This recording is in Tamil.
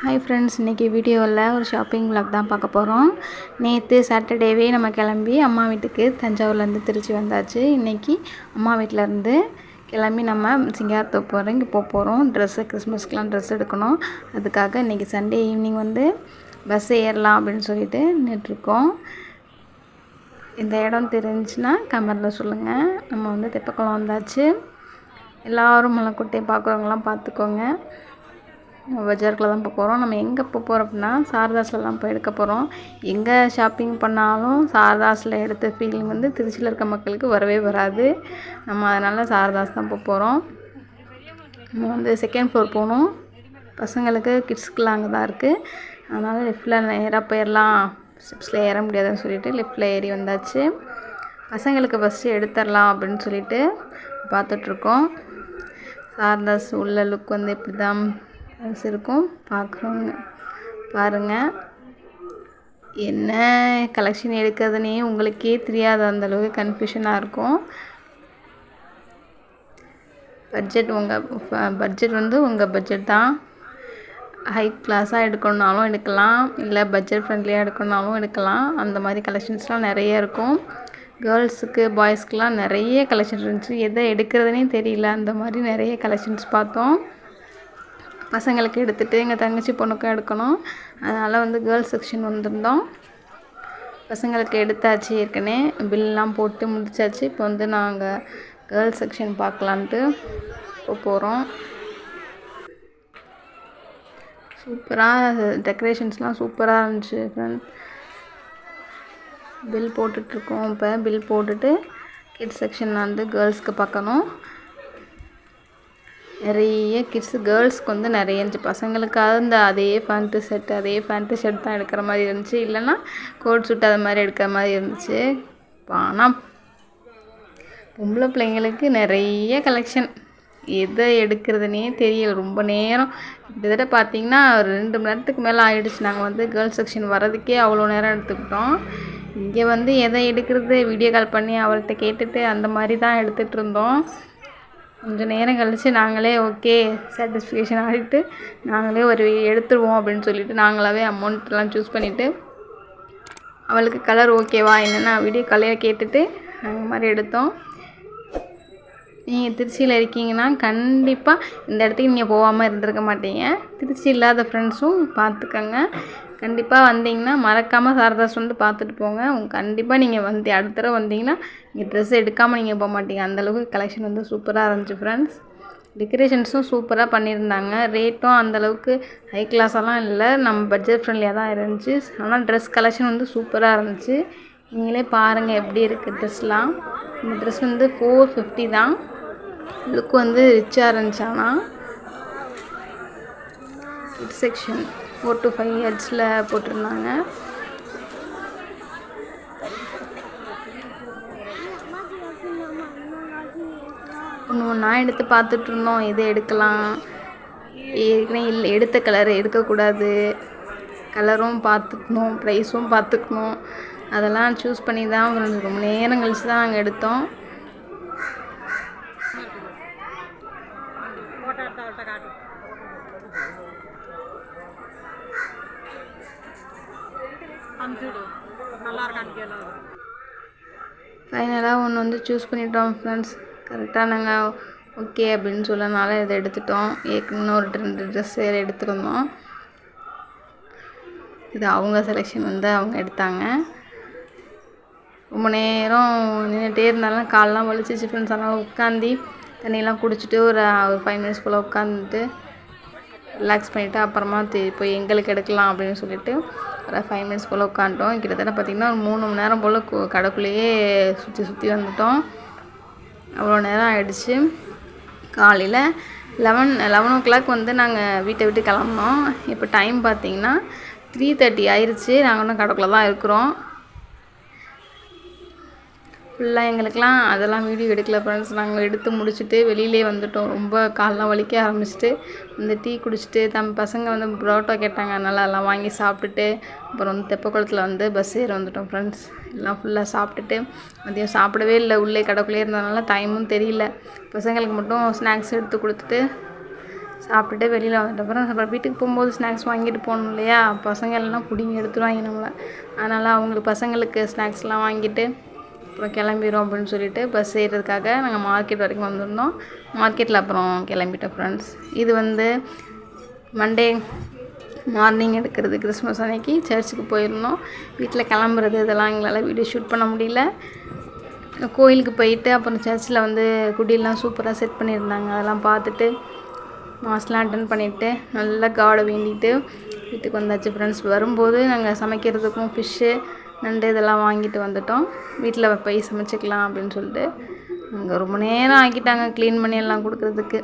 ஹாய் ஃப்ரெண்ட்ஸ், இன்றைக்கி வீடியோவில் ஒரு ஷாப்பிங் விளாக் தான் பார்க்க போகிறோம். நேற்று சாட்டர்டேவே நம்ம கிளம்பி அம்மா வீட்டுக்கு தஞ்சாவூர்லேருந்து திருச்சி வந்தாச்சு. இன்றைக்கி அம்மா வீட்டிலேருந்து கிளம்பி நம்ம சிங்காரத்தோப்பு வரைக்கும் போகிறோம். கிறிஸ்மஸ்க்கெலாம் ட்ரெஸ் எடுக்கணும். அதுக்காக இன்றைக்கி சண்டே ஈவினிங் பஸ் ஏறலாம் அப்படின்னு சொல்லிட்டு நின்றுருக்கோம். இந்த இடம் தெரிஞ்சுன்னா கமெண்டில் சொல்லுங்கள். நம்ம தெப்பக்குளம் வந்தாச்சு. எல்லோரும் மலைக்கோட்டையை பார்க்குறவங்களாம் பார்த்துக்கோங்க. பஜாருக்குள்ள தான் போகிறோம். நம்ம எங்கே போகிறோம் அப்படின்னா சாரதாஸ்லாம் போய் எடுக்க போகிறோம். எங்கே ஷாப்பிங் பண்ணாலும் சாரதாஸில் எடுத்த ஃபீலிங் திருச்சியில் இருக்க மக்களுக்கு வரவே வராது. நம்ம அதனால் சாரதாஸ் தான் போகிறோம். நம்ம செகண்ட் ஃப்ளோர் போகணும். பசங்களுக்கு கிட்ஸ்க்குலாம் அங்கே தான் இருக்குது. அதனால் லெஃப்டில் நேராக போயிடலாம், ஸ்டெப்ஸில் ஏற முடியாதுன்னு சொல்லிட்டு லெஃப்டில் ஏறி வந்தாச்சு. பசங்களுக்கு ஃபஸ்ட்டு எடுத்துடலாம் அப்படின்னு சொல்லிட்டு பார்த்துட்ருக்கோம். சாரதாஸ் உள்ள லுக் இப்படி தான் இருக்கும். பார்க்குறவங்க பாருங்கள், என்ன கலெக்ஷன் எடுக்கிறதுனே உங்களுக்கே தெரியாத அந்தளவுக்கு கன்ஃபியூஷனாக இருக்கும். பட்ஜெட் உங்கள் பட்ஜெட் தான். ஹை கிளாஸாக எடுக்கணுன்னாலும் எடுக்கலாம், இல்லை பட்ஜெட் ஃப்ரெண்ட்லியாக எடுக்கணுன்னாலும் எடுக்கலாம். அந்த மாதிரி கலெக்ஷன்ஸ்லாம் நிறைய இருக்கும். கேர்ள்ஸுக்கு பாய்ஸ்க்கெலாம் நிறைய கலெக்ஷன் இருந்துச்சு. எதை எடுக்கிறதுனே தெரியல, அந்த மாதிரி நிறைய கலெக்ஷன்ஸ் பார்த்தோம். பசங்களுக்கு எடுத்துகிட்டு எங்கள் தங்கச்சி பொண்ணுக்கும் எடுக்கணும். அதனால் கேர்ள்ஸ் செக்ஷன் வந்திருந்தோம். பசங்களுக்கு எடுத்தாச்சு, ஏற்கனவே பில்லாம் போட்டு முடிச்சாச்சு. இப்போ நாங்கள் கேர்ள்ஸ் செக்ஷன் பார்க்கலான்ட்டு போகிறோம். சூப்பராக டெக்கரேஷன்ஸ்லாம் சூப்பராக இருந்துச்சு ஃப்ரெண்ட். பில் போட்டுட்ருக்கோம். இப்போ பில் போட்டுட்டு கிட்ஸ் செக்ஷன் கேர்ள்ஸ்க்கு பார்க்கணும். நிறைய கிட்ஸு கேர்ள்ஸ்க்கு நிறைய இருந்துச்சு. பசங்களுக்காக அதே பேண்ட்டு ஷர்ட் தான் எடுக்கிற மாதிரி இருந்துச்சு. இல்லைன்னா கோட் சூட் அது மாதிரி எடுக்கிற மாதிரி இருந்துச்சு. ஆனால் பொம்பளை பிள்ளைங்களுக்கு நிறைய கலெக்ஷன், எதை எடுக்கிறதுனே தெரியல. ரொம்ப நேரம் கிட்டத்தட்ட பார்த்திங்கன்னா ஒரு 2 மணி நேரத்துக்கு மேலே ஆகிடுச்சு. நாங்கள் கேர்ள்ஸ் செக்ஷன் வர்றதுக்கே அவ்வளோ நேரம் எடுத்துக்கிட்டோம். இங்கே எதை எடுக்கிறது வீடியோ கால் பண்ணி அவள்கிட்ட கேட்டுட்டு அந்த மாதிரி தான் எடுத்துகிட்டு இருந்தோம். கொஞ்சம் நேரம் கழித்து நாங்களே ஓகே சாட்டிஸ்ஃபிகேஷன் ஆகிட்டு நாங்களே ஒரு எடுத்துருவோம் அப்படின்னு சொல்லிட்டு நாங்களாகவே அமௌண்ட்லாம் சூஸ் பண்ணிவிட்டு அவளுக்கு கலர் ஓகேவா என்னென்னா வீடியோ காலையில் கேட்டுட்டு நாங்கள் மாதிரி எடுத்தோம். நீங்கள் திருச்சியில் இருக்கீங்கன்னா கண்டிப்பாக இந்த இடத்துக்கு நீங்கள் போகாமல் இருந்திருக்க மாட்டீங்க. திருச்சி இல்லாத ஃப்ரெண்ட்ஸும் பார்த்துக்கங்க. கண்டிப்பாக வந்தீங்கன்னா மறக்காமல் சாரதாஸ் பார்த்துட்டு போங்க. கண்டிப்பாக நீங்கள் அடுத்த தடவை வந்தீங்கன்னா நீங்கள் ட்ரெஸ் எடுக்காமல் நீங்கள் போக மாட்டீங்க. அந்தளவுக்கு கலெக்ஷன் சூப்பராக இருந்துச்சு ஃப்ரெண்ட்ஸ். டெக்கரேஷன்ஸும் சூப்பராக பண்ணியிருந்தாங்க. ரேட்டும் அந்தளவுக்கு ஹை கிளாஸெல்லாம் இல்லை, நம்ம பட்ஜெட் ஃப்ரெண்ட்லியாக தான் இருந்துச்சு. ஆனால் ட்ரெஸ் கலெக்ஷன் சூப்பராக இருந்துச்சு. நீங்களே பாருங்கள் எப்படி இருக்குது ட்ரெஸ்லாம். இந்த ட்ரெஸ் 450 தான். லுக் ரிச்சாக இருந்துச்சு. ஆனால் கிட்ஸ் செக்ஷன் 4 to 5 இயர்ஸில் போட்டிருந்தாங்க. ஒன்றா எடுத்து பார்த்துட்ருந்தோம், எது எடுக்கலாம். ஏற்கனவே இல்லை எடுத்த கலர் எடுக்கக்கூடாது, கலரும் பார்த்துக்கணும், ப்ரைஸும் பார்த்துக்கணும். அதெல்லாம் சூஸ் பண்ணி தான் ரொம்ப நேரம் கழித்து தான் நாங்கள் எடுத்தோம். ஃபைனலாக ஒன்று சூஸ் பண்ணிட்டோம் ஃப்ரெண்ட்ஸ். கரெக்டாக நாங்கள் ஓகே அப்படின்னு சொல்லனால இதை எடுத்துட்டோம். ஏற்கனவே ஒரு 2 ட்ரெஸ் வேறு எடுத்துருந்தோம். இது அவங்க செலெக்ஷன் அவங்க எடுத்தாங்க. ரொம்ப நேரம் நின்றுட்டே இருந்தாலும் காலெலாம் வலிச்சிச்சு ஃப்ரெண்ட்ஸ். அதனால் உட்காந்து தண்ணியெலாம் குடிச்சிட்டு ஒரு 5 மினிட்ஸ் போல் உட்காந்துட்டு ரிலாக்ஸ் பண்ணிவிட்டு அப்புறமா போய் எங்களுக்கு எடுக்கலாம் அப்படின்னு சொல்லிட்டு ஒரு 5 மினிட்ஸ் போல் உட்காந்துட்டோம். கிட்டத்தட்ட பார்த்திங்கன்னா ஒரு 3 மணி நேரம் போல் கடைக்குள்ளேயே சுற்றி வந்துட்டோம். அவ்வளோ நேரம் ஆகிடுச்சு. காலையில் 11 o'clock நாங்கள் வீட்டை விட்டு கிளம்புனோம். இப்போ டைம் பார்த்திங்கன்னா 3:30 ஆயிடுச்சு. நாங்கள் இன்னும் கடைக்குள்ளே தான் இருக்கிறோம். ஃபுல்லாக எங்களுக்கெலாம் அதெல்லாம் வீடியோ எடுக்கல ஃப்ரெண்ட்ஸ். நாங்கள் எடுத்து முடிச்சுட்டு வெளியிலே வந்துட்டோம். ரொம்ப காலெலாம் வலிக்க ஆரம்பிச்சிட்டு டீ குடிச்சிட்டு பசங்க புரோட்டா கேட்டாங்க. அதனால் அதெல்லாம் வாங்கி சாப்பிட்டுட்டு அப்புறம் தெப்பக்குளத்தில் பஸ் ஏறி வந்துட்டோம் ஃப்ரெண்ட்ஸ். எல்லாம் ஃபுல்லாக சாப்பிட்டுட்டு மதியம் சாப்பிடவே இல்லை, உள்ளே கடைக்குள்ளே இருந்ததுனால டைமும் தெரியல. பசங்களுக்கு மட்டும் ஸ்நாக்ஸ் எடுத்து கொடுத்துட்டு சாப்பிட்டுட்டு வெளியில் வந்துட்ட அப்புறம் வீட்டுக்கு போகும்போது ஸ்நாக்ஸ் வாங்கிட்டு போகணும் இல்லையா, பசங்க எல்லாம் பிடிங்கி எடுத்துருவாங்க நம்மளை. அதனால் அவங்களுக்கு பசங்களுக்கு ஸ்நாக்ஸ்லாம் வாங்கிட்டு அப்புறம் கிளம்பிடும் அப்படின்னு சொல்லிட்டு பஸ் ஏறுறதுக்காக நாங்கள் மார்க்கெட் வரைக்கும் வந்திருந்தோம். மார்க்கெட்டில் அப்புறம் கிளம்பிட்டோம் ஃப்ரெண்ட்ஸ். இது மண்டே மார்னிங் எடுக்கிறது. கிறிஸ்மஸ் அன்னைக்கு சர்ச்சுக்கு போயிருந்தோம். வீட்டில் கிளம்புறது இதெல்லாம் எங்களால் வீடியோ ஷூட் பண்ண முடியல. கோயிலுக்கு போயிட்டு அப்புறம் சர்ச்சில் குடியெல்லாம் சூப்பராக செட் பண்ணியிருந்தாங்க. அதெல்லாம் பார்த்துட்டு மாஸ்லாம் அட்டன் பண்ணிவிட்டு நல்லா காடை வேண்டிட்டு வீட்டுக்கு வந்தாச்சு ஃப்ரெண்ட்ஸ். வரும்போது நாங்கள் சமைக்கிறதுக்கும் ஃபிஷ்ஷு நண்டு இதெல்லாம் வாங்கிட்டு வந்துட்டோம். வீட்டில் போய் சமைச்சிக்கலாம் அப்படின்னு சொல்லிட்டு அங்கே ரொம்ப நேரம் ஆக்கிட்டாங்க க்ளீன் பண்ணி எல்லாம் கொடுக்குறதுக்கு.